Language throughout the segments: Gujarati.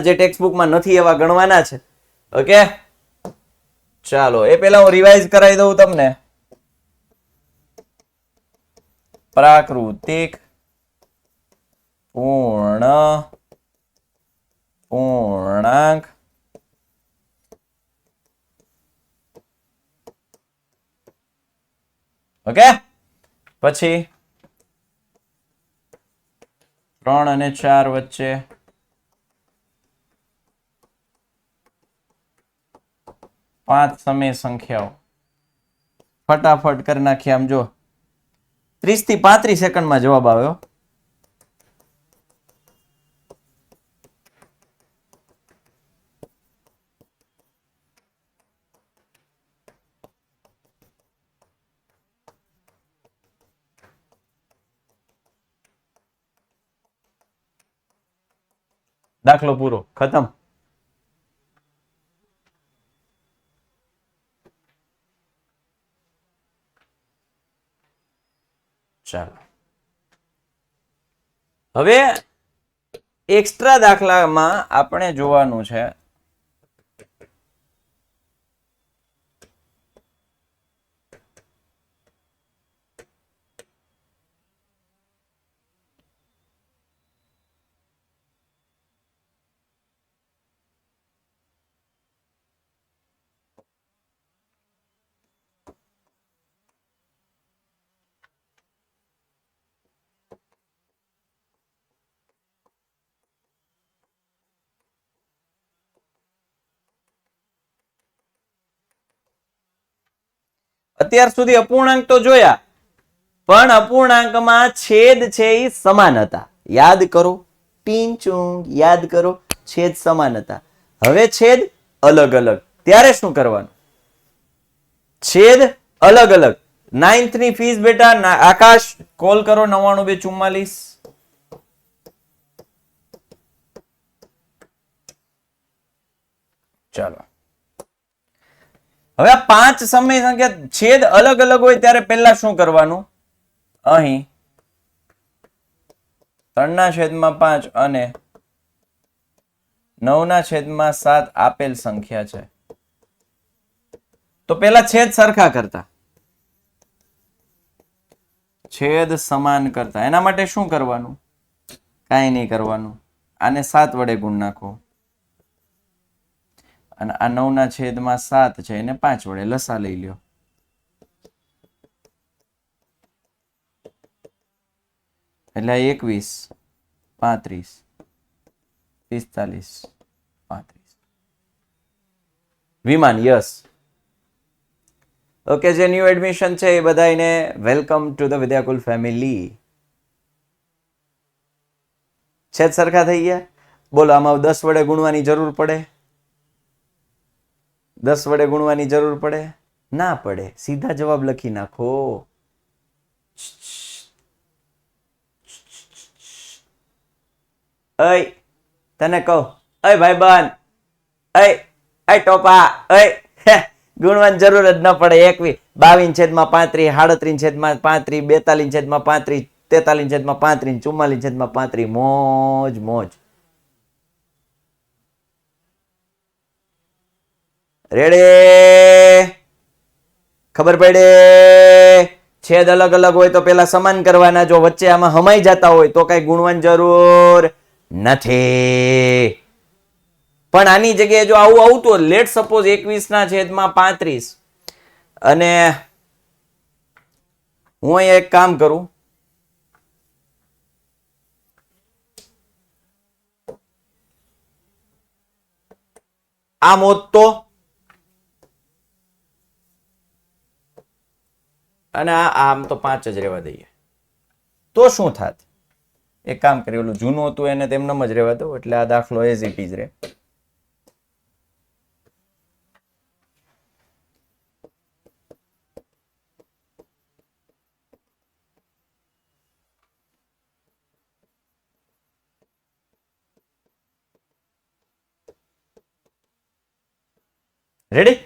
જે ટેક્સ્ટ બુકમાં નથી એવા ગણવાના છે. ઓકે, ચાલો એ પહેલા હું રિવાઇઝ કરાવી દઉં તમને. પ્રાકૃતિક, પૂર્ણ, પૂર્ણાંક, ઓકે, પછી 3 અને 4 વચ્ચે 5 સમય સંખ્યાઓ. ફટાફટ કરી નાખીએ. આમ જો 30 થી 35 સેકન્ડમાં જવાબ આવ્યો. દાખલો પૂરો, ખતમ. ચાલો હવે એક્સ્ટ્રા દાખલામાં આપણે જોવાનું છે અત્યાર સુધી અપૂર્ણાંક તો જોયા, પણ અપૂર્ણાંકમાં છેદ છે એ સમાન હતા. યાદ કરો, ટીંચું યાદ કરો, છેદ સમાન હતા. હવે છેદ અલગ અલગ. ત્યારે શું કરવાનું? છેદ અલગ અલગ. 9th ની ફીસ બેટા આકાશ કોલ કરો 99 244. ચાલો હવે 5 સમય સંખ્યા છેદ અલગ અલગ હોય ત્યારે પહેલા શું કરવાનું? અહીં 3/5 અને 9/7 આપેલ સંખ્યા છે તો પહેલા છેદ સરખા કરતા, છેદ સમાન કરતા. એના માટે શું કરવાનું? કાંઈ નહીં કરવાનું. આને 7 વડે ગુણ નાખો અને આ 9/7 છે એને 5 વડે લસા લઈ લ્યો. એટલે 21 35 45 35. વિમાન યસ. ઓકે, જે ન્યુ એડમિશન છે એ બધાને welcome to the Vidyakul family. છેદ સરખા થઈ ગયા. બોલો આમાં 10 વડે ગુણવાની જરૂર પડે? 10 વડે ગુણવાની જરૂર પડે? ના પડે. સીધા જવાબ લખી નાખો. અય તને કહું, અય ભાઈબંધ, અય ટોપા, ગુણવાની જરૂર જ ન પડે. 22/35, 37/35, 42/35, 43/35, 44/35. મોજ મોજ. રેડી? ખબર પડે? છેદ અલગ અલગ હોય તો પેલા સમાન કરવાના. જો વચ્ચે આમાં હમાઈ જતા હોય તો કઈ ગુણવાની જરૂર નથી. પણ આની જગ્યાએ જો આવું આવતું, લેટ સપોઝ 21/35 અને હું અહીંયા એક કામ કરું, આમ હોત તો, અને આમ તો 5 જ રહેવા દઈએ તો શું થાત? એક કામ કરી, ઓલું જૂનું હતું એને તેમને જ રહેવા દો, એટલે આ દાખલો એઝ ઇટ ઇઝ રહે. રેડી?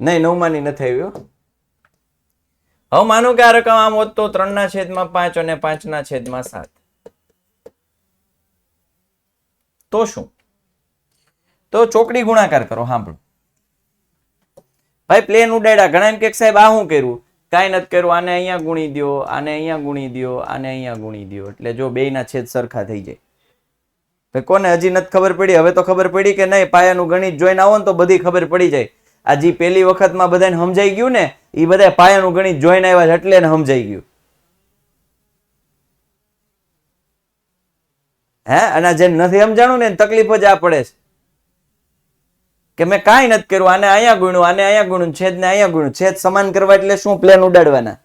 નહીં, 9 માની નથી આવ્યો. હવે માનો કે આ રકમ આમ હોત તો 3/5 અને 5/7 તો શું? તો ચોકડી ગુણાકાર કરો. સાંભળો ભાઈ, પ્લેન ઉડાડ્યા. ઘણા એમ કે સાહેબ આ શું કર્યું? કાંઈ નથી કર્યું. આને અહીંયા ગુણી દો, આને અહીંયા ગુણી દો, આને અહીંયા ગુણી દો, એટલે જો બેયના છેદ સરખા થઈ જાય. ભાઈ કોને હજી નથી ખબર પડી? હવે તો ખબર પડી કે નહીં? પાયાનું ગણિત જોઈને આવો ને તો બધી ખબર પડી જાય. આ જે પહેલી વખતમાં બધાને સમજાઈ ગયું ને, એ બધા પાયાનું ગણિત જોઈને આવ્યા એટલે એને સમજાઈ ગયું. હે, અને જેને નથી સમજાણું ને તકલીફ જ આ પડે છે કે મેં કાંઈ નથી કર્યું, આને અહીંયા ગુણ્યું, આને અહીંયા ગુણ્યું, છેદ ને અહીંયા ગુણ્યું. છેદ સમાન કરવા એટલે શું? પ્લેન ઉડાડવાના.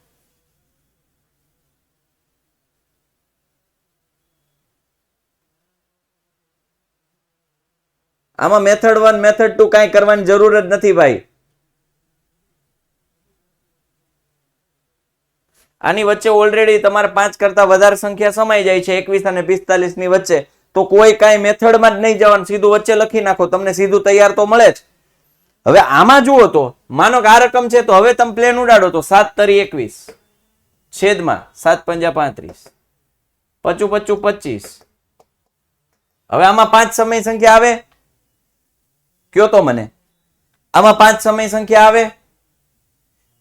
આમાં મેથડ 1 મેથડ 2 કાંઈ કરવાની જરૂર જ નથી ભાઈ. આની વચ્ચે ઓલરેડી તમારે 5 કરતા વધારે સંખ્યા સમાઈ જાય છે 21 અને 45 ની વચ્ચે, તો કોઈ કાંઈ મેથડમાં જ નહીં જવાનું, સીધું વચ્ચે લખી નાખો, તમને સીધું તૈયાર તો મળે જ. હવે આમાં જુઓ તો માનો કે આ રકમ છે તો હવે તમે પ્લેન ઉડાડો તો 7 તરી 21 છેદમાં 7 પંજા 35 પચું પચું 25. હવે આમાં 5 સમય સંખ્યા આવે? કયો તો મને. આમાં 5 સમય સંખ્યા આવે?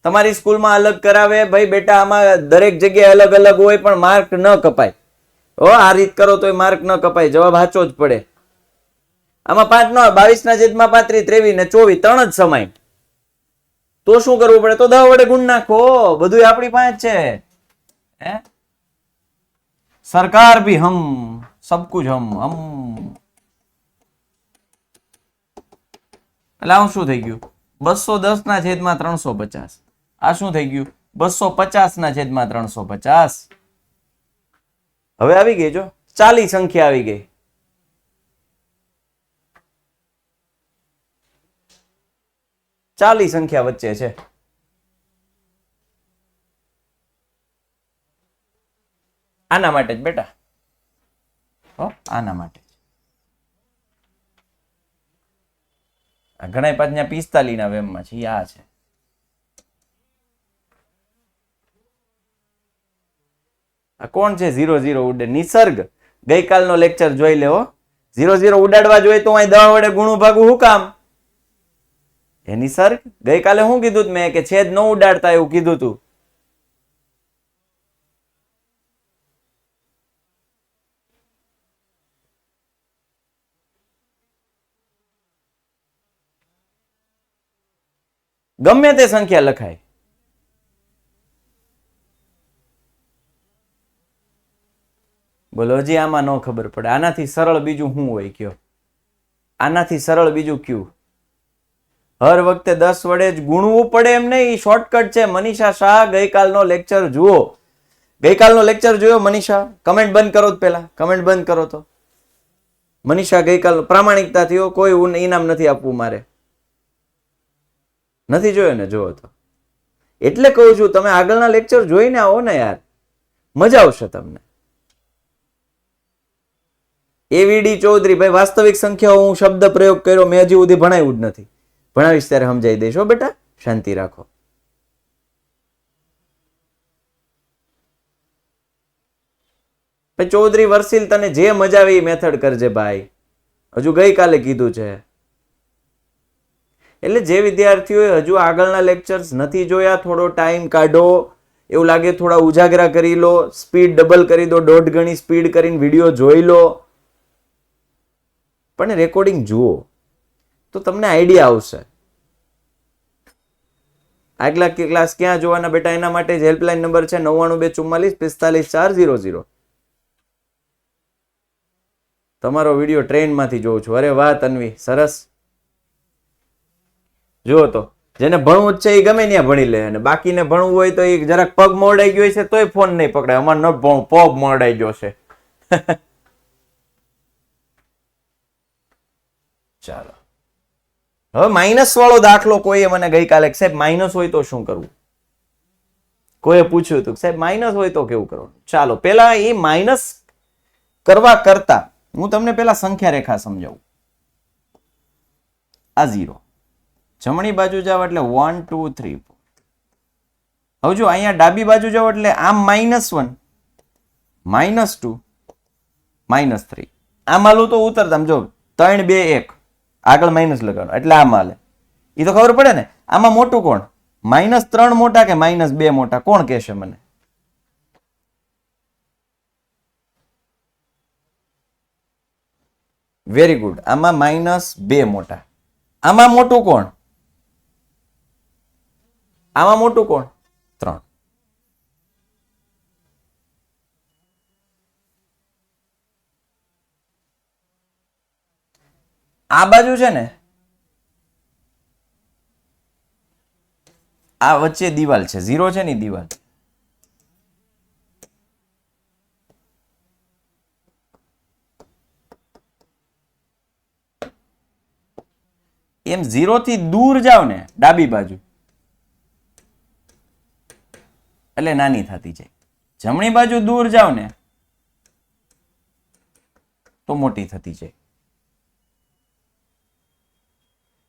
તમારી સ્કૂલમાં અલગ કરાવે ભાઈ બેટા, આમાં દરેક જગ્યાએ અલગ અલગ હોય પણ માર્ક ન કપાય. આ રીત કરો તો માર્ક ન કપાય, જવાબ સાચો જ પડે. આમાં 5 ન 22/35 23 ને 24 ત્રણ જ સમાય. તો શું કરવું પડે? તો 10 વડે ગુણ નાખો. બધું આપણી પાસે છે. હે, સરકાર ભી હમ, સબ કુછ હમ. એટલે આવું શું થઈ ગયું? 210/350. આ શું થઈ ગયું? 250/350. હવે આવી ગઈ જો 40 સંખ્યા આવી ગઈ. ચાલી સંખ્યા વચ્ચે છે. આના માટે જ બેટા, આના માટે ઘણા 45 ના વેમમાં છે. આ છે આ કોણ છે? 0 ઉડે. નિસર્ગ ગઈકાલનો લેક્ચર જોઈ લેવો. 0 ઉડાડવા જોઈએ તો અહીં 10 વડે ગુણું ભાગું શું કામ? એ નિસર્ગ ગઈકાલે શું કીધું મેં કે છેદ ન ઉડાડતા એવું કીધું તું. ગમે તે સંખ્યા લખાય. બોલો હજી આમાં ન ખબર પડે? આનાથી સરળ બીજું શું હોય કયો? આનાથી સરળ બીજું કયું? હર વખતે 10 વડે જ ગુણવું પડે એમ નહીં, શોર્ટકટ છે. મનીષા શાહ ગઈકાલનો લેક્ચર જુઓ. ગઈકાલનો લેક્ચર જોયો મનીષા? કમેન્ટ બંધ કરો પેલા, કમેન્ટ બંધ કરો તો. મનીષા ગઈકાલ પ્રામાણિકતાથી કોઈ ઇનામ નથી આપવું મારે. નથી જોયો ને? જોવો તો. એટલે કહું છું તમે આગળના લેક્ચર જોઈને આવો ને યાર, મજા આવશે તમને. એવીડી ચૌધરી ભાઈ, વાસ્તવિક સંખ્યાઓ હું શબ્દ પ્રયોગ કર્યો, મેં હજી સુધી ભણાવ્યું જ નથી. ભણાવીશ ત્યારે સમજાઈ દઈશ હો બેટા, શાંતિ રાખો. ચૌધરી વર્ષિલ, તને જે મજા આવે એ મેથડ કરજે ભાઈ, હજુ ગઈકાલે કીધું છે. એટલે જે વિદ્યાર્થીઓએ હજુ આગળના લેક્ચર્સ નથી જોયા, થોડો ટાઈમ કાઢો. એવું લાગે થોડા ઉજાગરા કરી લો, સ્પીડ ડબલ કરી દો, 1.5 ગણી સ્પીડ કરીને વિડીયો જોઈ લો, પણ રેકોર્ડિંગ જુઓ તો તમને આઈડિયા આવશે. આગલા ક્લાસ ક્યાં જોવાના બેટા? એના માટે જ હેલ્પલાઇન નંબર છે 9924455400. તમારો વિડીયો ટ્રેનમાંથી જોઉં છું. અરે વાહ તન્વી, સરસ. જુઓ તો જેને ભણવું જ છે એ ગમે ત્યાં ભણી લે, અને બાકીને ભણવું હોય તો એ જરાક પગ મોડાઈ ગયો છે તોય ફોન નહીં પકડે. અમારે ન ભણવું, પગ મોડાઈ ગયો છે. ચાલો, હવે માઇનસ વાળો દાખલો કોઈએ મને ગઈકાલે સાહેબ માઇનસ હોય તો શું કરવું? કોઈએ પૂછ્યું હતું સાહેબ માઇનસ હોય તો કેવું કરવું? ચાલો પેલા એ માઇનસ કરવા કરતા હું તમને પેલા સંખ્યા રેખા સમજાવું. આ 0 જમણી બાજુ જાવ એટલે 1 2 3 4. હવે જો અહીંયા ડાબી બાજુ જાઓ એટલે આમ -1 -2 -3 આમ હાલું તો ઉતરતા જો 3 2 1 આગળ માઇનસ લગાવવાનું એટલે આમ હાલે એ તો ખબર પડે ને આમાં મોટું કોણ -3 મોટા કે -2 મોટા કોણ કહેશે મને વેરી ગુડ આમાં -2 મોટા આમાં મોટું કોણ આમાં મોટું કોણ 3 આ બાજુ છે ને આ વચ્ચે દિવાલ છે 0 છે ને દિવાલ એમ 0 થી દૂર જાવ ને ડાબી બાજુ એટલે નાની થતી જાય જમણી બાજુ દૂર જાવ ને તો મોટી થતી જાય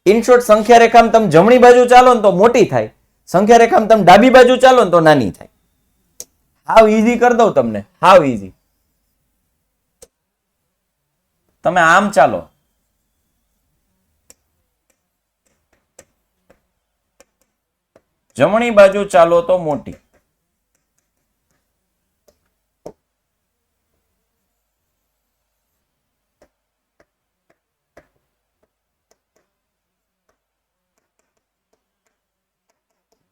ઇન શોર્ટ સંખ્યા રેખામાં તમે જમણી બાજુ ચાલો ને તો મોટી થાય સંખ્યા રેખામાં તમે ડાબી બાજુ ચાલો ને તો નાની થાય હાવ ઈઝી કરી દઉં તમને હાવ ઈઝી તમે આમ ચાલો જમણી બાજુ ચાલો તો મોટી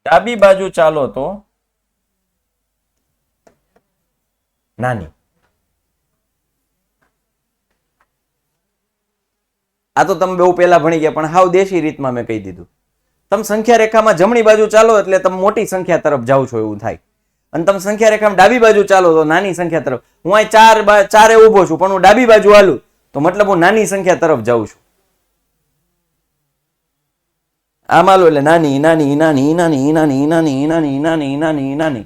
ડાબી બાજુ ચાલો તો નાની આ તો તમે બહુ પહેલા ભણી ગયા પણ હાવ દેશી રીતમાં મેં કહી દીધું તમે સંખ્યા રેખામાં જમણી બાજુ ચાલો એટલે તમે મોટી સંખ્યા તરફ જાઓ છો એવું થાય અને તમે સંખ્યા રેખામાં ડાબી બાજુ ચાલો તો નાની સંખ્યા તરફ હું અહીં ચારે ઊભો છું પણ હું ડાબી બાજુ હાલું તો મતલબ હું નાની સંખ્યા તરફ જાઉં છું આમ હાલો એટલે નાની નાની નાની નાની નાની નાની નાની નાની નાની નાની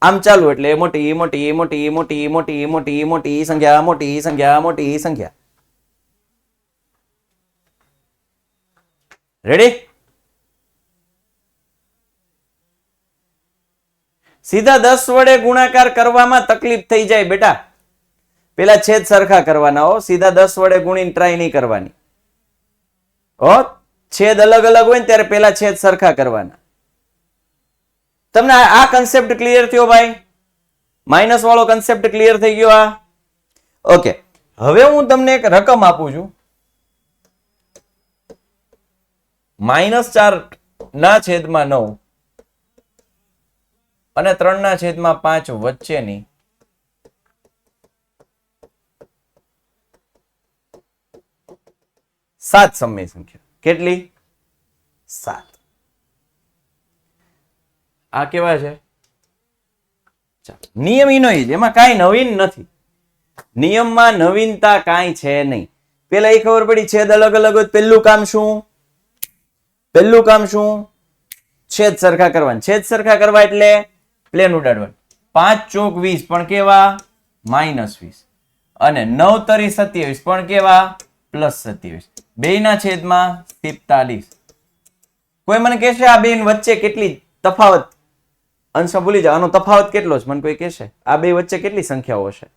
આમ ચાલુ એટલે મોટી મોટી મોટી મોટી મોટી મોટી મોટી સંખ્યા મોટી સંખ્યા મોટી સંખ્યા રેડી સીધા 10 વડે ગુણાકાર કરવામાં તકલીફ થઈ જાય બેટા પેલા છેદ સરખા કરવાના હો સીધા 10 વડે ગુણીને ટ્રાય નહીં કરવાની હો છેદ અલગ અલગ હોય ને ત્યારે પેલા છેદ સરખા કરવાના તમને આ કન્સેપ્ટ ક્લિયર થયો ભાઈ માઇનસ વાળો કન્સેપ્ટ ક્લિયર થઈ ગયો આ ઓકે હવે હું તમને એક રકમ આપું છું -4 ના છેદમાં 9 અને 3 ના છેદમાં 5 વચ્ચેની સાત સમય સંખ્યા કેટલી 7 આ કેવા છે નિયમ ઈનો જ એમાં કાંઈ નવીન નથી નિયમમાં નવીનતા કાંઈ છે નહીં પેલા એ ખબર પડી છેદ અલગ અલગ હોય પહેલું કામ શું છેદ સરખા કરવાના છેદ સરખા કરવા એટલે પ્લેન ઉડાડવાનું 5 ચોક 20 પણ કેવા -20 અને 9 તરી 27 પણ કેવા +27 બેયના છેદમાં 43 કોઈ મને કહેશે આ બેન વચ્ચે કેટલી તફાવત અંશ ભૂલી જાઓ આનો તફાવત કેટલો છે મને કોઈ કહેશે આ બે વચ્ચે કેટલી સંખ્યાઓ હશે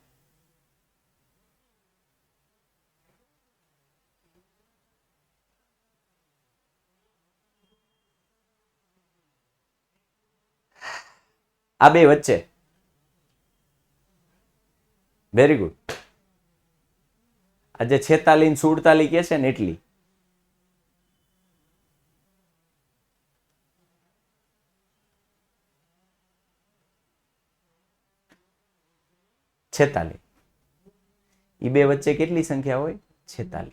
આ બે વચ્ચે વેરી ગુડ આજે 46 47 કે છે ને એટલી 46 એ બે વચ્ચે કેટલી સંખ્યા હોય 46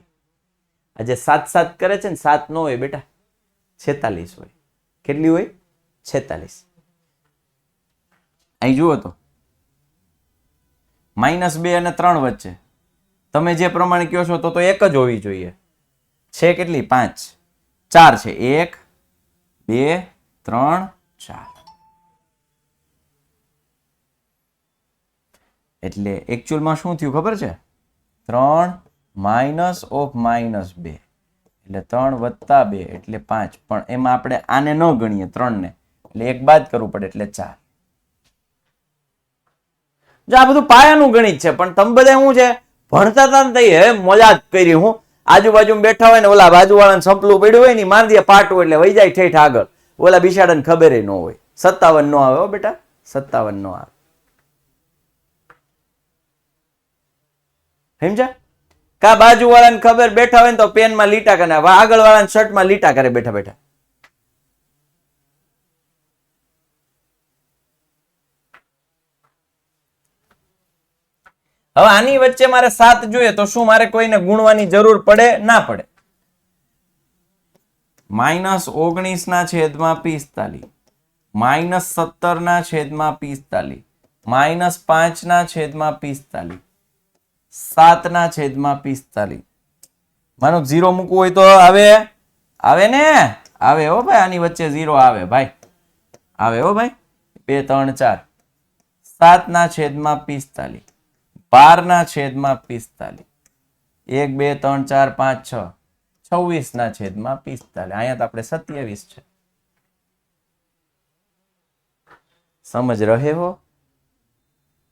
આજે 7 7 કરે છે ને 7 નો હોય બેટા 46 હોય કેટલી હોય 46 અહીં જુઓ તો -2 અને 3 વચ્ચે તમે જે પ્રમાણે કહો છો તો એક જ હોવી જોઈએ છે કેટલી 5 4 છે 1 2 3 4 એટલે એકચ્યુઅલમાં શું થયું ખબર છે 3 -2 એટલે 3 + 2 એટલે 5 પણ એમાં આપણે આને ન ગણીએ 3 ને એટલે 1 બાદ કરવું પડે એટલે 4. જો આ બધું પાયાનું ગણિત છે, પણ તમે બધા શું છે ભણતા હતા ને હવે મજા જ કરી. હું આજુબાજુ બેઠા હોય ને ઓલા બાજુવાળાને સંપલું પડ્યું હોય ને મારી દે પાટું એટલે વહી જાય ઠેઠ આગળ. ઓલા બિચારાને ખબર ન હોય. 57 નો આવે હો બેટા, 57 નો આવે. સમજ્યા? કા બાજુ વાળાને ખબર બેઠા હોય ને તો પેનમાં લીટા કરે, આગળ વાળાને શર્ટમાં લીટા કરે બેઠા બેઠા. હવે આની વચ્ચે મારે 7 જોઈએ તો શું મારે કોઈને ગુણવાની જરૂર પડે? ના પડે. -19 ના છેદમાં 45, -17 ના છેદમાં 45, -5 ના છેદમાં 45, 7 ના છેદમાં 45. માનો 0 મૂકવું હોય તો આવે? આવે ને? આવે હો ભાઈ, આની વચ્ચે 0 આવે ભાઈ, આવે હો ભાઈ. 2 3 4, 7 ના છેદમાં 45, 12 ના છેદમાં 45, 1 2 3 4 5 6, 26 ના છેદમાં 45. અહીંયા તો આપણે 27 છે. સમજ રહે હો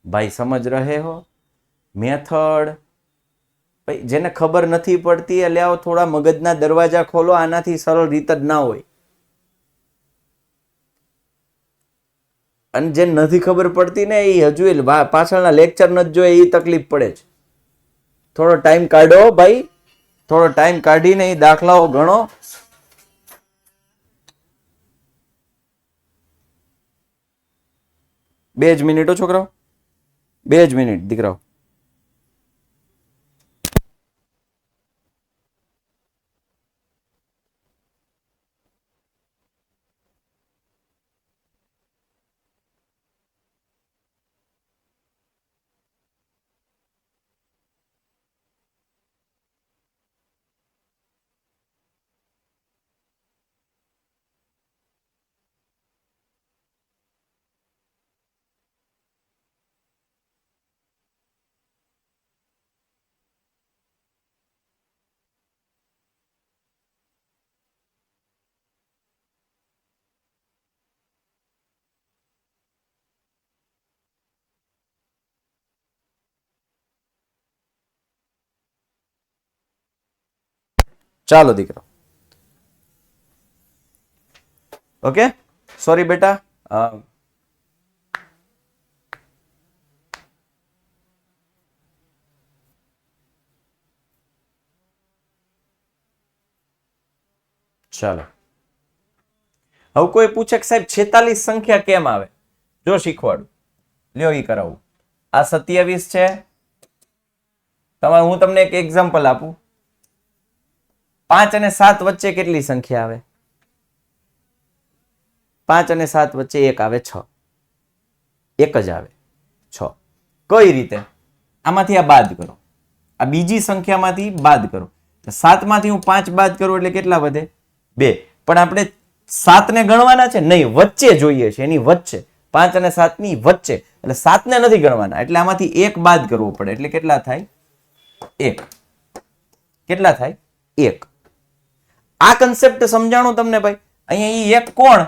ભાઈ? સમજ રહે હો? મેથડ જેને ખબર નથી પડતી એટલે આવો થોડા મગજના દરવાજા ખોલો. આનાથી સરળ રીત જ ના હોય. અને જે નથી ખબર પડતી ને એ હજુ પાછળના લેક્ચર નથી જોઈએ એ તકલીફ પડે છે. થોડો ટાઈમ કાઢો ભાઈ, થોડો ટાઈમ કાઢીને એ દાખલાઓ ગણો. બે જ મિનિટો છોકરાઓ, 2 જ મિનિટ દીકરાઓ. ચાલો દીકરો. ઓકે, સોરી બેટા. ચાલો, હવે કોઈ પૂછે કે સાહેબ 46 સંખ્યા કેમ આવે? જો શીખવાડું, લ્યો ઈ કરાવું. આ 27 છે. હું તમને એક એક્ઝામ્પલ આપું. 5 અને 7 વચ્ચે કેટલી સંખ્યા આવે? 5 અને 7 વચ્ચે 1 આવે, 6. એક જ આવે 6. કઈ રીતે? આમાંથી આ બાદ કરો, આ બીજી સંખ્યામાંથી બાદ કરો. 7 માંથી હું 5 બાદ કરું એટલે કેટલા વધે? 2. પણ આપણે 7 ને ગણવાના છે નહીં, વચ્ચે જોઈએ છે, એની વચ્ચે. 5 અને 7 ની વચ્ચે, એટલે 7 ને નથી ગણવાના, એટલે આમાંથી 1 બાદ કરવો પડે. એટલે કેટલા થાય? 1. કેટલા થાય? 1. આ કન્સેપ્ટ સમજાણું તમને ભાઈ? અહીંયા ઈ 1 કોણ?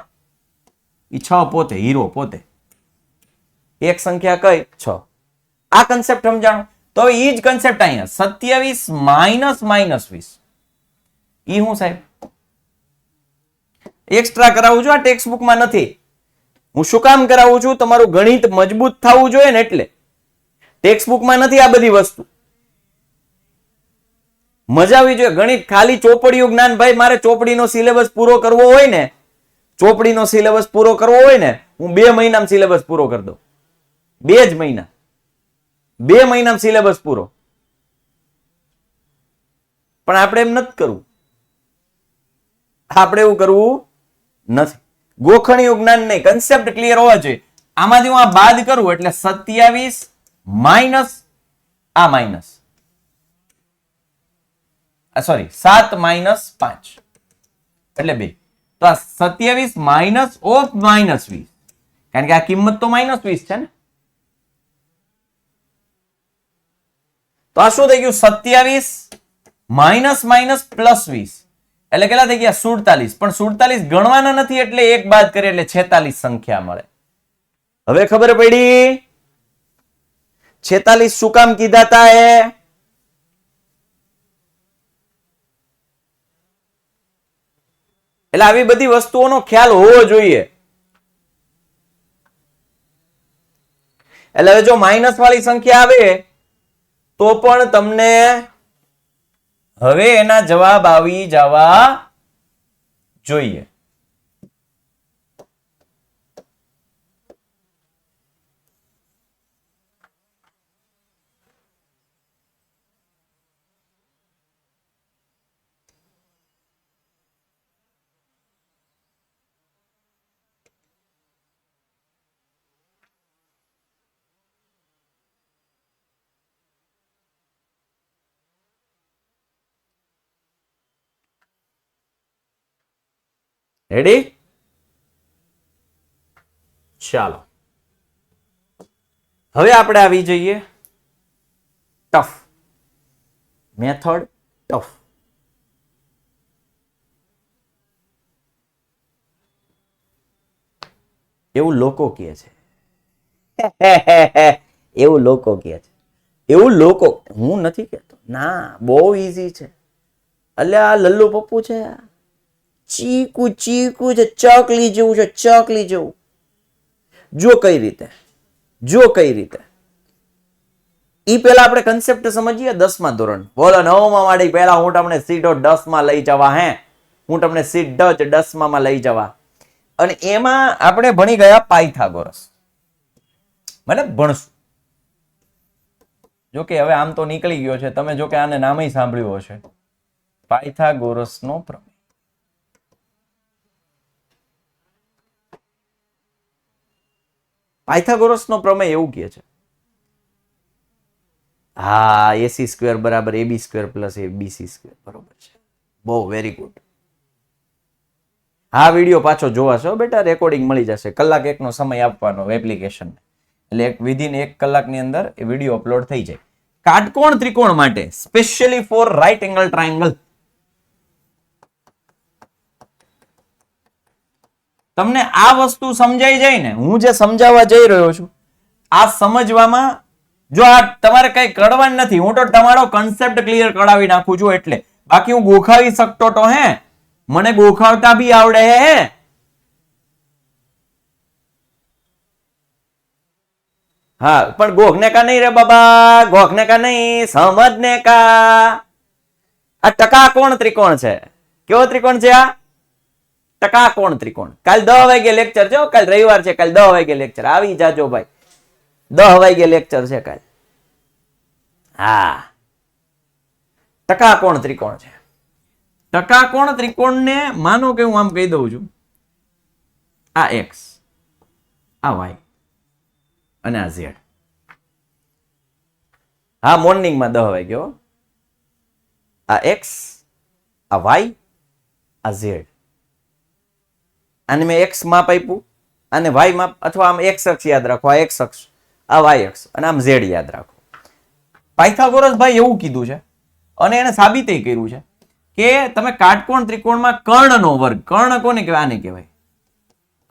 ઈ 6 પોતે, હીરો પોતે. એક સંખ્યા કઈ? 6. આ કન્સેપ્ટ સમજાણું. તો ઈ જ કન્સેપ્ટ અહીંયા 27 માઇનસ -20. ઈ હું સાહેબ એક્સ્ટ્રા કરાવું છું, આ ટેક્સ્ટ બુકમાં નથી. હું શું કામ કરાવું છું? તમારું ગણિત મજબૂત થવું જોઈએ ને એટલે. ટેક્સ્ટ બુકમાં નથી આ બધી વસ્તુ. મજા આવી જોઈએ. ગણિત ખાલી ચોપડીયું જ્ઞાન. ભાઈ મારે ચોપડીનો સિલેબસ પૂરો કરવો હોય ને, ચોપડીનો સિલેબસ પૂરો કરવો હોય ને, હું 2 મહિનામાં સિલેબસ પૂરો કરી દઉં. 2 જ મહિના, 2 મહિનામાં સિલેબસ પૂરો. પણ આપણે એમ નથી કરવું. આપણે એવું કરવું નથી. ગોખણીયું જ્ઞાન નહીં, કન્સેપ્ટ ક્લિયર હોવા જોઈએ. આમાંથી હું આ બાદ કરું એટલે 27 માઇનસ આ માઇનસ, સોરી 7 માઇનસ 5 એટલે 2. તો આ 27 માઇનસ ઓફ -20, કારણ કે આ કિંમત તો -20 છે ને. તો આ શું થઈ ગયું? 27 માઇનસ માઇનસ પ્લસ 20, એટલે કેટલા થઈ ગયા 47. પણ 47 ગણવાના નથી એટલે એક બાદ કરીએ એટલે 46 સંખ્યા મળે. હવે ખબર પડી 46 શું કામ કીધા તા એ? એટલે આવી બધી વસ્તુઓનો ખ્યાલ હોવો જોઈએ. એટલે હવે જો માઇનસ વાળી સંખ્યા આવે તો પણ તમને હવે એના જવાબ આવી જવા જોઈએ. રેડી? ચાલો હવે આપણે આવી જઈએ ટફ મેથડ. ટફ એવું લોકો કહે છે. એવું લોકો કહે છે. એવું લોકો, હું નથી કહેતો. ના, બહુ ઈઝી છે. અલ્યા આ લલ્લુ પપ્પુ છે, ચીકુ ચીકુ છે, ચકલી જેવું છે, ચકલી જેવું. જો કઈ રીતે, જો કઈ રીતે. ઈ પેલા આપણે કન્સેપ્ટ સમજીએ 10મા ધોરણ. બોલો 9મા વાળી પહેલા હું તમને સીધો 10માં લઈ જવા. હું તમને સીધો જ 10માં લઈ જવા. અને એમાં આપણે ભણી ગયા પાયથાગોરસ. મતલબ ભણશું. જો કે હવે આમ તો નીકળી ગયો છે. તમે જો કે આને નામે સાંભળ્યું હશે, પાયથાગોરસનો પ્રમેય. પાયથાગોરસનો પ્રમેય એવું કહે છે, હા, AC સ્ક્વેર બરાબર AB square plus BC square. બરોબર છે, બહુ વેરી ગુડ. આ વિડીયો પાછો જોવાશો બેટા, રેકોર્ડિંગ મળી જશે. કલાક એકનો સમય આપવાનો એપ્લિકેશન, એટલે વિધિન 1 કલાકની અંદર એ વિડીયો અપલોડ થઈ જાય. કાટકોણ ત્રિકોણ માટે specially for right angle triangle. તમને આ વસ્તુ સમજાઈ જાય ને, હું જે સમજાવવા જઈ રહ્યો છું, આ સમજવામાં જો આ તમારે કઈ કરવાનું નથી, હું તો તમારો કન્સેપ્ટ ક્લિયર કરાવી નાખું છું. એટલે બાકી હું ગોખાવી શકતો તો મને ગોખાવતા બી આવડે હે. હા, પણ ગોખને કા નહીં રે બાબા, ગોખને કા નહીં, સમજને કા. આ ટકાકોણ ત્રિકોણ છે. કેવો ત્રિકોણ છે આ? ટકાકોણ ત્રિકોણ. કાલ 10 વાગે લેક્ચર છે. કાલ રવિવાર છે, કાલ 10 વાગે લેક્ચર. આવી જાજો ભાઈ, 10 વાગે લેક્ચર છે કાલ. હા, ટકાકોણ ત્રિકોણ છે. ટકાકોણ ત્રિકોણને માનો કે હું આમ કહી દઉં છું, આ x, આ y અને આ z. હા, મોર્નિંગમાં 10 વાગ્યો. આ x, આ y, આ z. આને મેં x માપ આપ્યું, અને y માપ, અથવા આમ x અક્ષ યાદ રાખો, આ x અક્ષ, આ y અક્ષ, અને આમ z યાદ રાખો. પાયથાગોરસ ભાઈ એવું કીધું છે, અને એને સાબિત કર્યું છે કે તમે કાટકોણ ત્રિકોણમાં કર્ણનો વર્ગ, કર્ણ કોને કહેવાય? આને કહેવાય,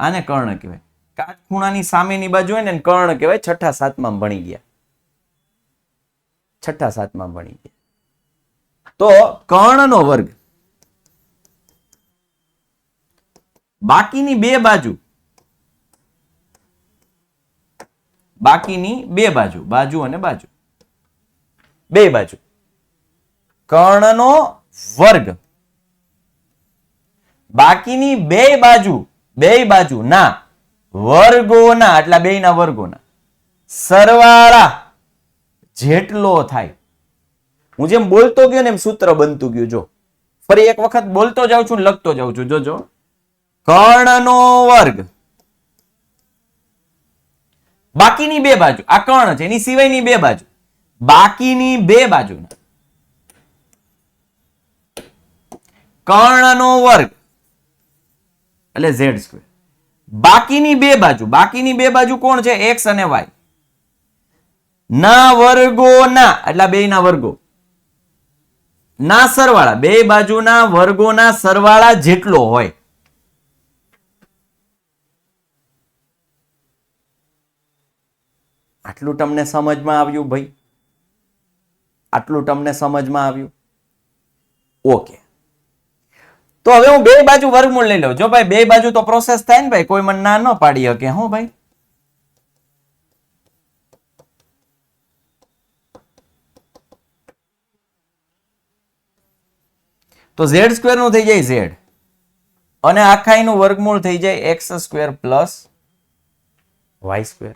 આને કર્ણ કહેવાય. કાટખૂણાની સામેની બાજુ હોય ને કર્ણ કહેવાય. 6ઠા 7માં ભણી ગયા, 6ઠા 7માં ભણી ગયા. તો કર્ણનો વર્ગ, બાકીની બે બાજુ, બાકીની બે બાજુ, બાજુ અને બાજુ, બે બાજુ, કર્ણનો વર્ગ, બાકીની બે બાજુ, બે બાજુ ના વર્ગોના, એટલે બેયના વર્ગોના સરવાળા જેટલો થાય. હું જેમ બોલતો ગયો ને એમ સૂત્ર બનતું ગયું. જો ફરી એક વખત બોલતો જાઉં છું, લખતો જાઉં છું. જોજો, કર્ણનો વર્ગ, બાકીની બે બાજુ, આ કર્ણ છે, એની સિવાયની બે બાજુ, બાકીની બે બાજુ, કર્ણનો વર્ગ એટલે z સ્ક્વેર, બાકીની બે બાજુ, બાકીની બે બાજુ કોણ છે? x અને y ના વર્ગો ના, એટલે બે ના વર્ગો, ના સરવાળા, બે બાજુના વર્ગોના સરવાળા જેટલો હોય. આટલું તમને સમજમાં આવ્યું ભાઈ? આટલું તમને સમજમાં આવ્યું? ઓકે. તો હવે હું બે બાજુ વર્ગમૂળ લઈ લઉં. જો ભાઈ બે બાજુ તો પ્રોસેસ થાય ને ભાઈ, કોઈ મને ના ન પાડી શકે. હું ભાઈ તો ઝેડ સ્ક્વેર નું થઈ જાય ઝેડ અને આખા નું વર્ગમૂળ થઈ જાય X square plus Y square.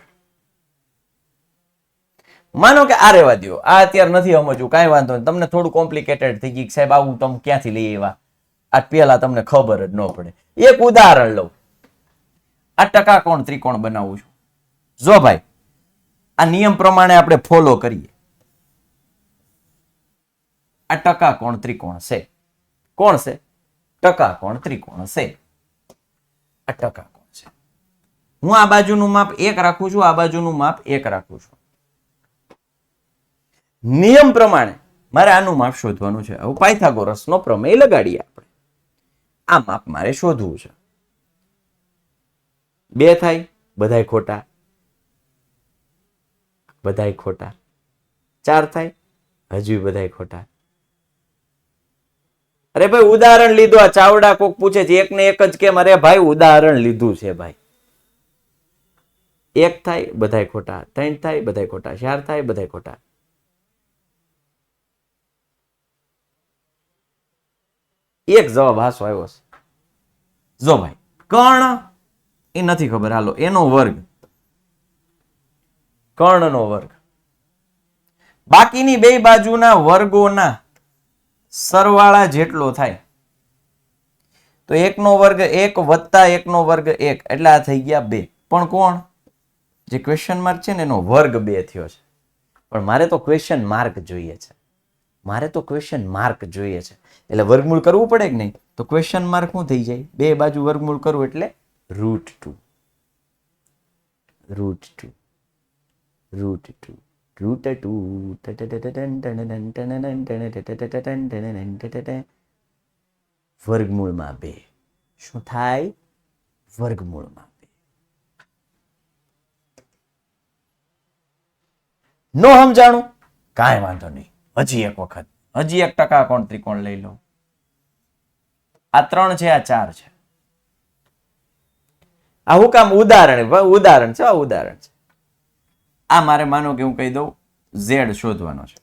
માનો કે આ રહેવા દો, આ અત્યારે નથી સમજવું, કાંઈ વાંધો નહીં. તમને થોડું કોમ્પ્લિકેટેડ થઈ ગયું સાહેબ, આવું તમે ક્યાંથી લઈ આવ્યા, આ પેલા તમને ખબર જ ન પડે. એક ઉદાહરણ લઉં. આ ટકાકોણ ત્રિકોણ બનાવું છું. જો ભાઈ આ નિયમ પ્રમાણે આપણે ફોલો કરીએ. આ ટકાકોણ ત્રિકોણ છે. કોણ છે? ટકાકોણ ત્રિકોણ છે. આ ટકાકોણ છે. હું આ બાજુનું માપ 1 રાખું છું, આ બાજુનું માપ 1 રાખું છું. નિયમ પ્રમાણે મારે આનું માપ શોધવાનું છે. હવે પાયથાગોરસનો પ્રમેય લગાડીએ આપણે. આ માપ મારે શોધવું છે. 2 થાય, બધાય ખોટા, બધાય ખોટા. 4 થાય, હજુ બધાય ખોટા. અરે ભાઈ ઉદાહરણ લીધું. આ ચાવડા કોક પૂછે છે એક ને એક જ કેમ? અરે ભાઈ ઉદાહરણ લીધું છે ભાઈ. 1 થાય, બધાય ખોટા. 3 થાય, બધાય ખોટા. 4 થાય, બધાય ખોટા. એક જવાબ હાસો આવ્યો છે. જો ભાઈ કર્ણ એ નથી ખબર, હાલો એનો વર્ગ, કર્ણનો વર્ગ, બાકીની બે બાજુના વર્ગોના સરવાળા જેટલો થાય. તો 1 નો વર્ગ 1 વત્તા 1 નો વર્ગ 1 એટલે આ થઈ ગયા 2. પણ કોણ? જે ક્વેશ્ચન માર્ક છે ને એનો વર્ગ 2 થયો છે. પણ મારે તો ક્વેશ્ચન માર્ક જોઈએ છે. મારે તો ક્વેશ્ચન માર્ક જોઈએ છે. એટલે વર્ગમૂળ કરવું પડે કે નહીં? તો ક્વેશ્ચન માર્ક શું થઈ જાય? બે બાજુ વર્ગમૂળ કરવું એટલે √2 √2 √2 વર્ગમૂળમાં 2. શું થાય? વર્ગમૂળમાં 2. નો સમજાણું? કાંઈ વાંધો નહીં. હજી એક વખત, હજી એક ટકાકોણ ત્રિકોણ લઈ લો. આ 3 છે, આ 4 છે. આ હું કામ ઉદાહરણ? ઉદાહરણ છે, આ ઉદાહરણ છે. આ મારે માનો કે હું કહી દઉં z શોધવાનો છે.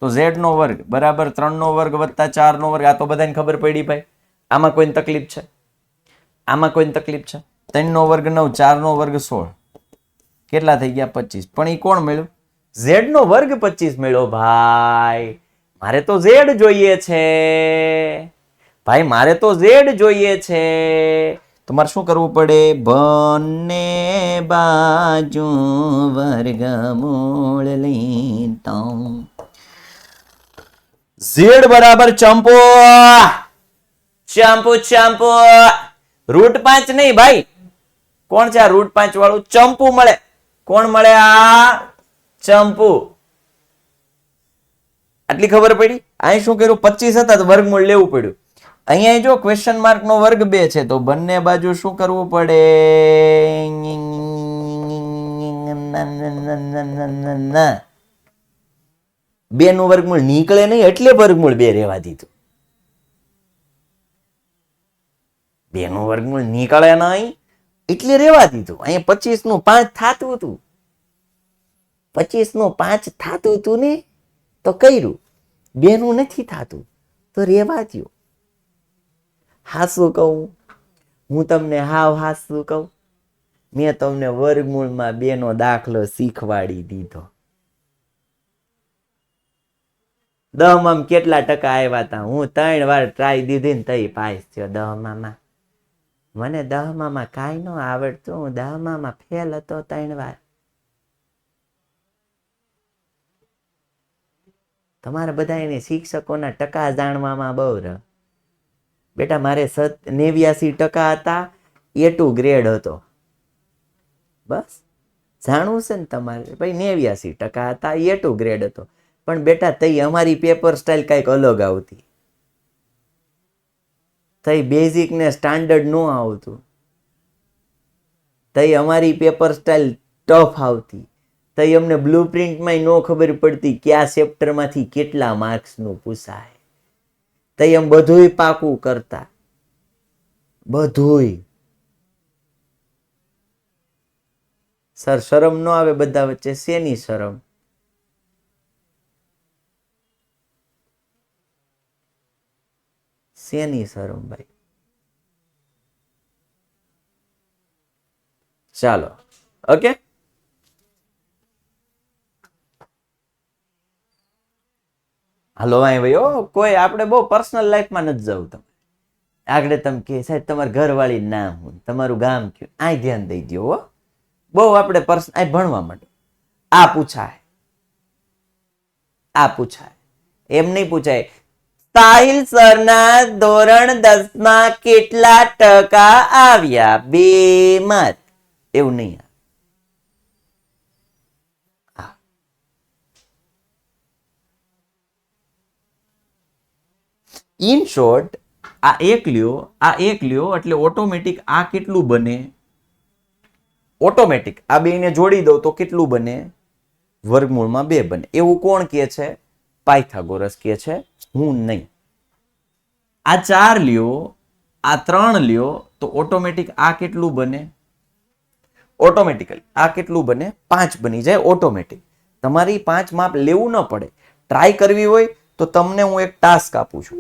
તો z નો વર્ગ બરાબર 3 નો વર્ગ વત્તા 4 નો વર્ગ. આ તો બધાને ખબર પડી ભાઈ. આમાં કોઈને તકલીફ છે? આમાં કોઈને તકલીફ છે? 3 નો વર્ગ 9, 4 નો વર્ગ 16. કેટલા થઈ ગયા? 25. પણ એ કોણ મળ્યું? z નો વર્ગ 25 મળ્યો ભાઈ. મારે તો z જોઈએ છે ભાઈ, મારે તો z જોઈએ છે. તો મારે શું કરવું પડે? બંને બાજુ વર્ગમૂળ લેતો. z બરાબર ચંપો ચંપો ચંપો. √5 નહીં ભાઈ. કોણ છે આ √5 વાળું? ચંપુ મળે. કોણ મળે? આ ચંપુ. આટલી ખબર પડી? અહીં શું કર્યું? 25 હતા તો વર્ગમૂળ લેવું પડ્યું. અહીંયા જો ક્વેશ્ચન માર્ક નો વર્ગ 2 છે તો બંને બાજુ શું કરવું પડે? 2 નું વર્ગમૂળ નીકળે નહીં એટલે વર્ગમૂળ 2 રહેવા દીધું. 2 નું વર્ગમૂળ નીકળે નહીં એટલે રહેવા દીધું. અહીંયા 25 નું 5 થાતું હતું. 25 નું 5 થાતું હતું ને તો કર્યું. 2 નું નથી થાતું તો રહેવા દ્યો. હાસું કહું? હું તમને હાવ હાસું કહું? મેં તમને વર્ગમૂળમાં 2 નો દાખલો શીખવાડી દીધો. 10માં કેટલા ટકા આવ્યા હતા? હું 3 વાર ટ્રાય દીધી ને તઈ પાસ થયો 10માં. મને 10માં કાંઈ ન આવડતું. હું 10માં ફેલ હતો 3 વાર. તમારે બધા એને શિક્ષકોના ટકા જાણવામાં બહુ રસ. બેટા મારે 89% હતા, A2 ગ્રેડ હતો. બસ જાણવું છે ને તમારે ભાઈ? 89% હતા, A2 ગ્રેડ હતો. પણ બેટા તઈ અમારી પેપર સ્ટાઇલ કંઈક અલગ આવતી, તઈ બેઝિક ને સ્ટાન્ડર્ડ નો આવતું, તઈ અમારી પેપર સ્ટાઇલ ટફ આવતી, તઈ અમને બ્લુ પ્રિન્ટમાં નો ખબર પડતી કયા ચેપ્ટરમાંથી કેટલા માર્ક્સનું પૂછાય, તઈ એમ બધુંય પાકું કરતા, બધુંય. સર શરમ નો આવે બધા વચ્ચે? શેની શરમ? શેની શરમ ભાઈ? ચાલો ઓકે. હાલો અહીં ભાઈ, કોઈ આપણે બહુ પર્સનલ લાઈફમાં નથી જવું. તમે આગળ તમે કે સાહેબ તમારા ઘરવાળી નામ હું, તમારું ગામ કયું, આ ધ્યાન દઈ દો. હો બહુ આપણે આ ભણવા માટે આ પૂછાય, આ પૂછાય, એમ નહીં પૂછાય સાહિલ સરના ધોરણ 10 માં કેટલા ટકા આવ્યા? 2 માર્ક. એવું નહીં. ઇન શોર્ટ, આ એક લ્યો, આ એક લ્યો એટલે ઓટોમેટિક આ કેટલું બને? ઓટોમેટિક આ બેને જોડી દઉં તો કેટલું બને? વર્ગમૂળમાં 2 બને. એવું કોણ કહે છે? પાયથાગોરસ કહે છે, હું નહીં. આ 4 લ્યો, આ 3 લ્યો તો ઓટોમેટિક આ કેટલું બને? ઓટોમેટિકલી આ કેટલું બને? 5 બની જાય ઓટોમેટિક. તમારી 5 માપ લેવું ન પડે. ટ્રાય કરવી હોય તો તમને હું એક ટાસ્ક આપું છું.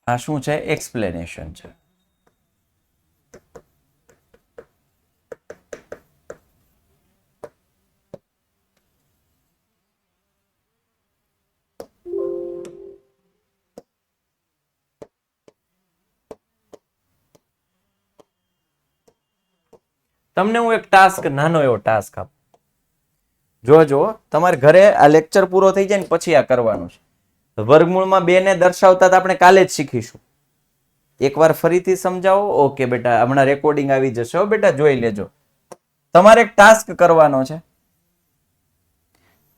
આ શું છે? એક્સપ્લેનેશન છે. તમને હું એક ટાસ્ક, નાનો એવો ટાસ્ક આપું. જોજો તમારે ઘરે આ લેક્ચર પૂરો થઈ જાય ને પછી આ કરવાનું છે. વર્ગમૂળમાં 2 ને દર્શાવતા આપણે કાલે જ શીખીશું. એકવાર ફરીથી સમજાવો. ઓકે બેટા, હમણાં રેકોર્ડિંગ આવી જશે. બેટા જોઈ લેજો. તમારે એક ટાસ્ક કરવાનો છે.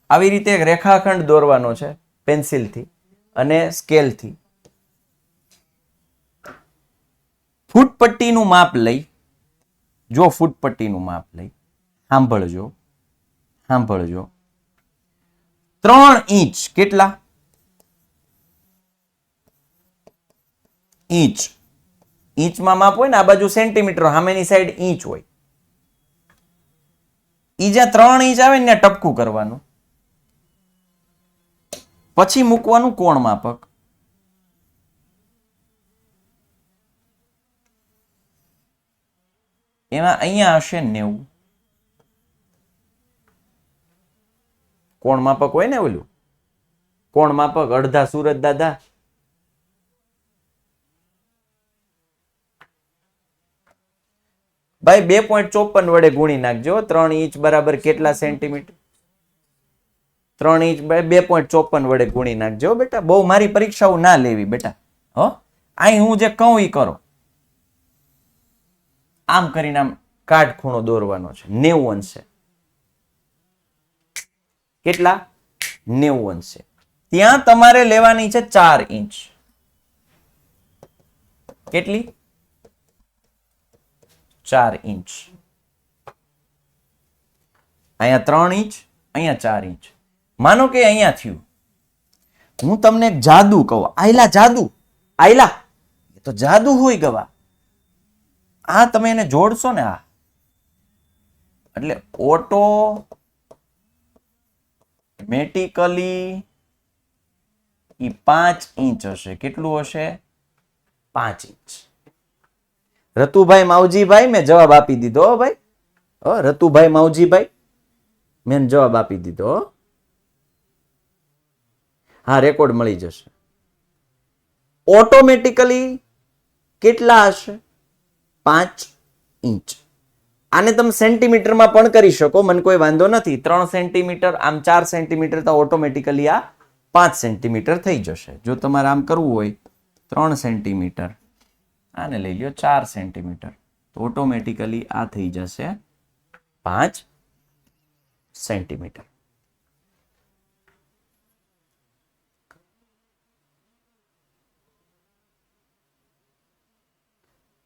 આવી રીતે એક રેખાખંડ દોરવાનો છે પેન્સિલથી અને સ્કેલથી. ફૂટપટ્ટીનું માપ લઈ, જો ફૂટપટ્ટીનું માપ લઈ, સાંભળજો, સાંભળજો. 3 ઇંચ કેટલા? ઇંચ. ઇંચમાં માપ હોય ને, આ બાજુ સેન્ટીમીટર, સામેની સાઈડ ઇંચ હોય. ઈ જ્યાં 3 ઇંચ આવે ને ટપકું કરવાનું, પછી મૂકવાનું કોણ માપક. એમાં અહીંયા હશે 90. કોણ માપક હોય ને ઓલું કોણ માપક, અડધા સુરત દાદા. ભાઈ 2.54 વડે ગુણી નાખજો. 3 ઇંચ બરાબર કેટલા સેન્ટીમીટર? 3 ઇંચ 2.54 વડે ગુણી નાખજો બેટા. બહુ મારી પરીક્ષાઓ ના લેવી બેટા. હો અહીં હું જે કહું એ કરો. આમ કરીને આમ કાટખૂણો દોરવાનો છે 90 અંશે. કેટલા? 90 અંશે. ત્યાં તમારે લેવાની છે 4 ઇંચ. કેટલી? 4 ઇંચ. અહીંયા 3 ઇંચ, અહીંયા 4 ઇંચ. માનો કે અહીંયા થયું. હું તમને એક જાદુ કહું. આયલા જાદુ, આયલા એ તો જાદુ હોય ગવા. આ તમે એને જોડશો ને, આ એટલે ઓટોમેટિકલી ઈ 5 ઇંચ હશે. કેટલું હશે? 5 ઇંચ. રતુભાઈ માવજીભાઈ, મેં જવાબ આપી દીધો ભાઈ. રતુભાઈ માવજીભાઈ, મેં જવાબ આપી દીધો. હા, રેકોર્ડ મળી જશે. ઓટોમેટિકલી કેટલા હશે? 5 ઇંચ. આને તમે સેન્ટીમીટરમાં પણ કરી શકો, મને કોઈ વાંધો નથી. 3 સેન્ટીમીટર, આમ 4 સેન્ટીમીટર, તો ઓટોમેટિકલી આ 5 સેન્ટીમીટર થઈ જશે. જો તમારે આમ કરવું હોય 3 સેન્ટીમીટર, આને લઈ લ્યો 4 સેન્ટીમીટર, તો ઓટોમેટિકલી આ થઈ જશે 5 સેન્ટીમીટર.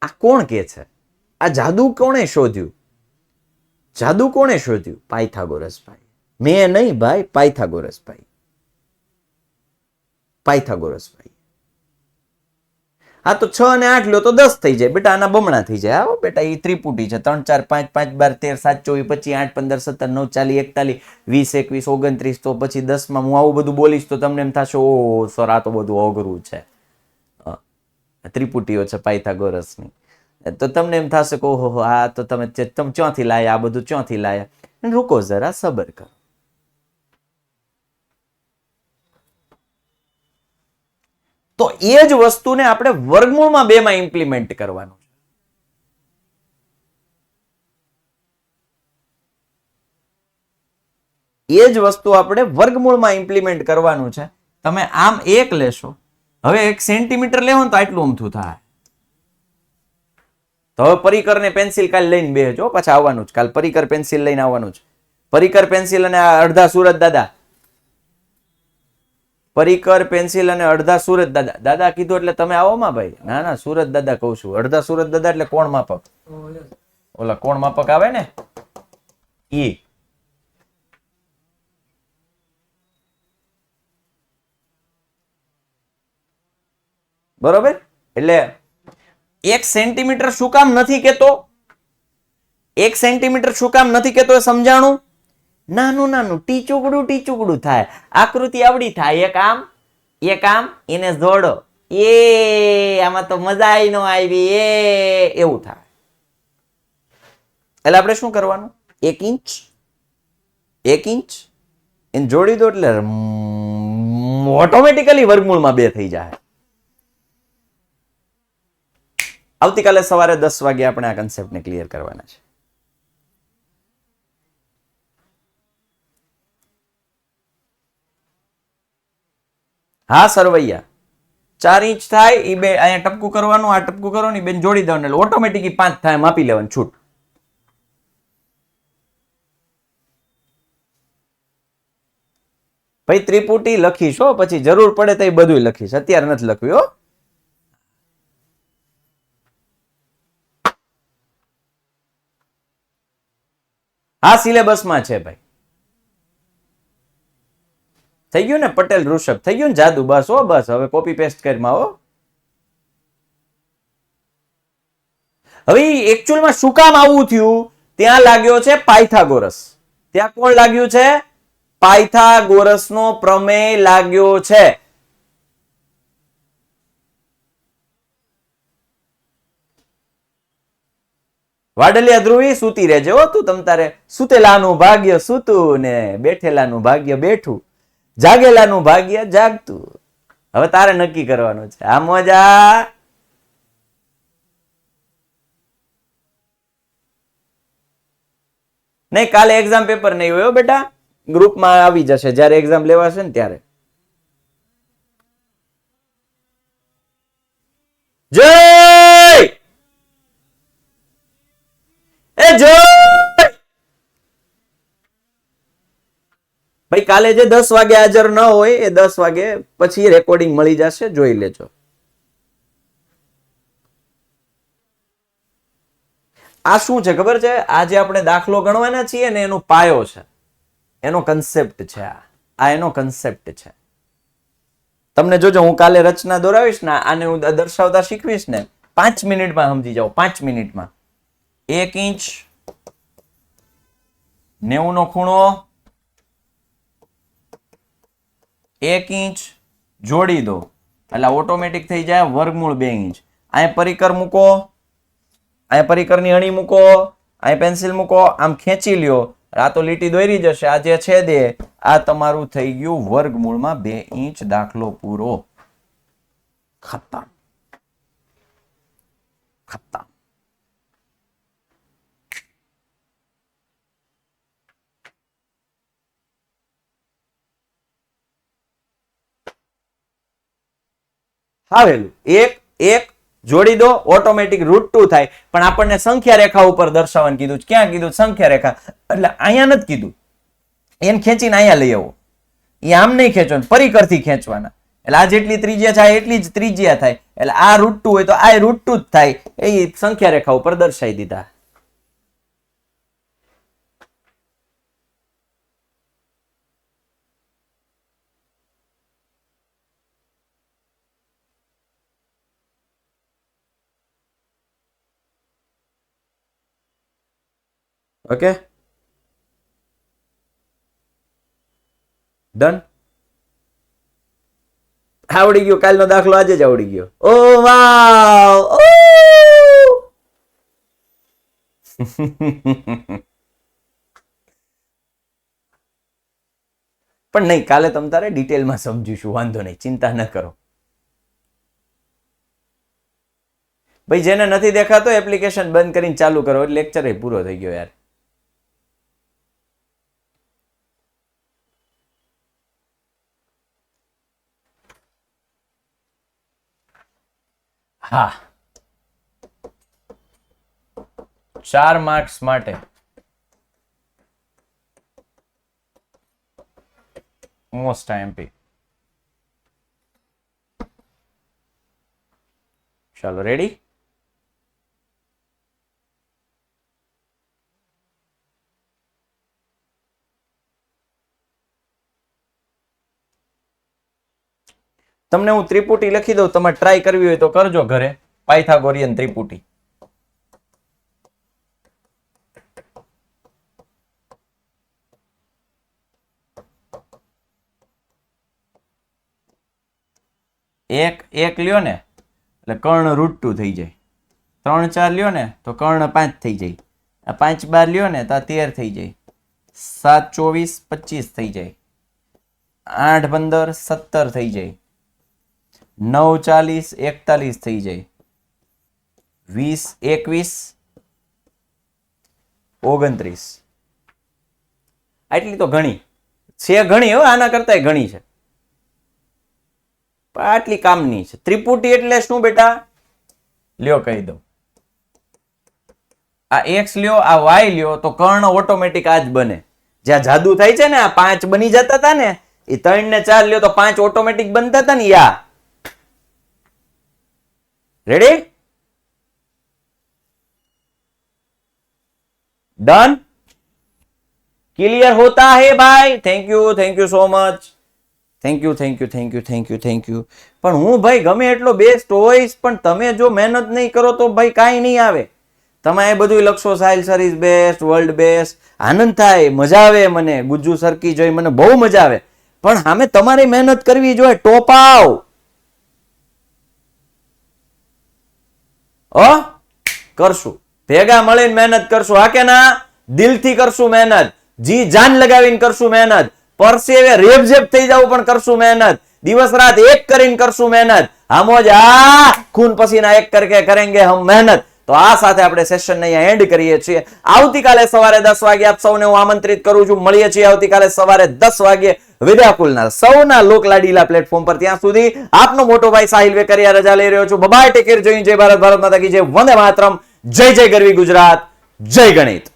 આ કોણ કે છે? આ જાદુ કોણે શોધ્યું? જાદુ કોણે શોધ્યું? પાયથાગોરસભાઈ. મેં નહીં ભાઈ, પાયથાગોરસભાઈ. પાયથાગોરસભાઈ. હા, તો 6 અને 8 લો તો 10 થઈ જાય બેટા, આના બમણા થઈ જાય. આવો બેટા, એ ત્રિપુટી છે. 3 4 5 5 12 13 7 24 25 8 15 17 19 40 41 20 21 29. તો પછી 10 માં હું આવું બધું બોલીશ તો તમને એમ થશે, ઓ સર આ તો બધું અઘરું છે. ત્રિપુટીઓ છે પાયથાગોરસની, તો તમને એમ થશે કે ઓહો આ તો તમે ક્યાંથી લાયા, આ બધું ક્યાંથી લાયા? રૂકો જરા, સબર કરો. તો એ જ વસ્તુને આપણે વર્ગમૂળમાં 2 માં ઇમ્પ્લિમેન્ટ કરવાનું છે. એ જ વસ્તુ આપણે વર્ગમૂળમાં ઇમ્પ્લિમેન્ટ કરવાનું છે. તમે આમ 1 લેશો, હવે 1 સેન્ટીમીટર લેવો તો આટલું અમથું થાય. તો હવે પરિકર ને પેન્સિલ કાલ લઈને બેસજો, પાછા આવવાનું જ. કાલ પરિકર પેન્સિલ લઈને આવવાનું જ. પરિકર પેન્સિલ અને અડધા સુરત દાદા. પરિકર પેન્સિલ અને અડધા સુરત દાદા. દાદા કીધું એટલે તમે આવો માં ભાઈ. ના ના, સુરત દાદા કહું છું. અડધા સુરત દાદા એટલે કોણ માપક? ઓલા કોણ માપક આવે ને ઈ. બરોબર? એટલે 1 સેન્ટીમીટર શું કામ નથી કેતો? 1 સેન્ટીમીટર શું કામ નથી કેતો એ સમજાણું? નાનું નાનું ટીચુકડું થાય, આકૃતિ આવડી થાય. એક આમ એને જોડો, એ આમાં તો મજા ન આવી, એ એવું થાય. એટલે આપણે શું કરવાનું? 1 ઇંચ એને જોડી દો એટલે ઓટોમેટિકલી વર્ગમૂળમાં 2 થઈ જાય. આવતીકાલે સવારે 10 વાગે આપણે આ કન્સેપ્ટને ક્લિયર કરવાના છે. હા સરવૈયા, 4 ઇંચ થાય એ બે અહીંયા ટપકું કરવાનું, આ ટપકું કરવાનું, બેન જોડી દેવાનું એટલે ઓટોમેટિક 5 થાય, માપી લેવાનું, છૂટ. ભાઈ ત્રિપુટી લખીશ હો, પછી જરૂર પડે તો એ બધું લખીશ, અત્યારે નથી લખ્યું હો. હા સિલેબસમાં છે ભાઈ. થઈ ગયું ને પટેલ ઋષભ, થઈ ગયું ને જાદુ? બસ હો, બસ હવે કોપી પેસ્ટ કરીમાં હો. હવે એકચ્યુઅલમાં શું કામ આવું થયું? ત્યાં લાગ્યો છે પાયથાગોરસ. ત્યાં કોણ લાગ્યું છે? પાયથાગોરસનો પ્રમેય લાગ્યો છે. વાડલિયા ધ્રુવી, સૂતી રહેજે હો તું. તમ તારે સુતેલાનું ભાગ્ય સૂતું ને બેઠેલાનું ભાગ્ય બેઠું, જાગેલાનું ભાગ્ય જાગતું. હવે તારે નક્કી કરવાનું છે. આ મજા નહીં. કાલે એક્ઝામ પેપર નહીં હોય બેટા, ગ્રુપમાં આવી જશે જ્યારે એક્ઝામ લેવાશે ને ત્યારે. જય એ જય ભાઈ. કાલે જે 10 વાગે હાજર ન હોય એ 10 વાગે પછી રેકોર્ડિંગ મળી જશે, જોઈ લેજો. આ શું છે ખબર છે? આજે આપણે દાખલો ગણવાના છીએ ને એનો પાયો છે, એનો કન્સેપ્ટ છે. આ એનો કન્સેપ્ટ છે. તમને જોજો, હું કાલે રચના દોરાવીશ ને, આને હું દર્શાવતા શીખવીશ ને, 5 મિનિટમાં સમજી જાઓ. 5 મિનિટમાં 1 ઇંચ 90 નો ખૂણો, 1 ઇંચ જોડી દો એટલે ઓટોમેટિક થઈ જાય વર્ગમૂળ 2 ઇંચ. અહીંયા પરિકર મૂકો, અહીંયા પરિકરની અણી મૂકો, અહીંયા પેન્સિલ મૂકો, આમ ખેંચી લ્યો. આ તો લીટી દોરી જશે. આ જે છે દે, આ તમારું થઈ ગયું વર્ગમૂળમાં 2 ઇંચ. દાખલો પૂરો. ખતમ ખતમ. આવેલું એક એક જોડી દો ઓટોમેટિક √2 થાય. પણ આપણને સંખ્યા રેખા ઉપર દર્શાવવાનું કીધું. ક્યાં કીધું? સંખ્યા રેખા. એટલે અહીંયા નથી કીધું. એને ખેંચીને અહીંયા લઈ આવો. એ આમ નહીં ખેંચવાનું, પરિકરથી ખેંચવાના. એટલે આ જેટલી ત્રિજ્યા થાય એટલી જ ત્રિજ્યા થાય. એટલે આ √2 હોય તો આ √2 જ થાય. એ સંખ્યા રેખા ઉપર દર્શાવી દીધા. Okay, done. આવડી ગયો. કાલનો દાખલો આજે જ આવડી ગયો. ઓ વાવ! પણ નહીં, કાલે તમ તારે ડિટેલમાં સમજીશું. વાંધો નહીં, ચિંતા ન કરો. ભાઈ જેને નથી દેખાતો એપ્લિકેશન બંધ કરીને ચાલુ કરો. એટલે લેક્ચર પૂરો થઈ ગયો યાર. હા, 4 માર્ક્સ માટે મોસ્ટ આઈએમપી. ચાલો, રેડી? તમને હું ત્રિપુટી લખી દઉં, તમારે ટ્રાય કરવી હોય તો કરજો ઘરે. પાયથાગોરિયન ત્રિપુટી. એક એક લ્યો ને એટલે કર્ણ √2 થઈ જાય. 3 4 લ્યો ને તો કર્ણ 5 થઈ જાય. આ 5 12 લ્યો ને તો 13 થઈ જાય. 7 24 25 થઈ જાય. 8 15 17 થઈ જાય. 9 40 41 થઈ જાય. 20 21 29. આટલી તો ઘણી છે. ઘણી હો, આના કરતા ઘણી છે. આટલી કામની છે. ત્રિપુટી એટલે શું બેટા? લ્યો કહી દઉં. આ x લ્યો, આ y લ્યો તો કર્ણ ઓટોમેટિક આ જ બને. જ્યાં જાદુ થાય છે ને, આ 5 બની જતા હતા ને, એ 3 ને 4 લ્યો તો 5 ઓટોમેટિક બનતા હતા ને. યા રેડી? डन? क्लियर होता है भाई? Thank you so much. Thank you. પણ હું ભાઈ ગમે એટલો બેસ્ટ હોઈશ, પણ તમે જો મહેનત નહીં કરો તો ભાઈ કાંઈ નહીં આવે. તમે એ બધું લખશો Sahil sir is best, world best, આનંદ થાય, મજા આવે. મને ગુજ્જુ સરકી જોઈ મને બહુ મજા આવે. પણ સામે તમારી મહેનત કરવી જોઈએ. ટોપ આવ કરશું, ભેગા મળીને મહેનત કરશું. હા કે ના? દિલથી કરશું મહેનત, જી જાન લગાવીને કરશું મહેનત, પરસેવે રેબઝેબ થઈ જાવ પણ કરશું મહેનત, દિવસ રાત એક કરીને કરશું મહેનત. હમોજ ખૂન પસીના એક કરકે કરેંગે હમ મહેનત. તો આ સાથે આપણે સેશન ને અહીંયા એન્ડ કરીએ છીએ. આવતીકાલે સવારે 10 વાગે આપ સૌને હું આમંત્રિત કરું છું. મળીએ છીએ આવતીકાલે સવારે 10 વાગે વિદ્યાકુલના સૌના લોકલાડીલા પ્લેટફોર્મ પર. ત્યાં સુધી આપનો મોટો ભાઈ સાહિલ વેકરિયા રજા લઈ રહ્યો છું. Bye, take care. જય ભારત, ભારત માતા કી જય, વંદે માતરમ, જય જય ગરવી ગુજરાત, જય ગણિત.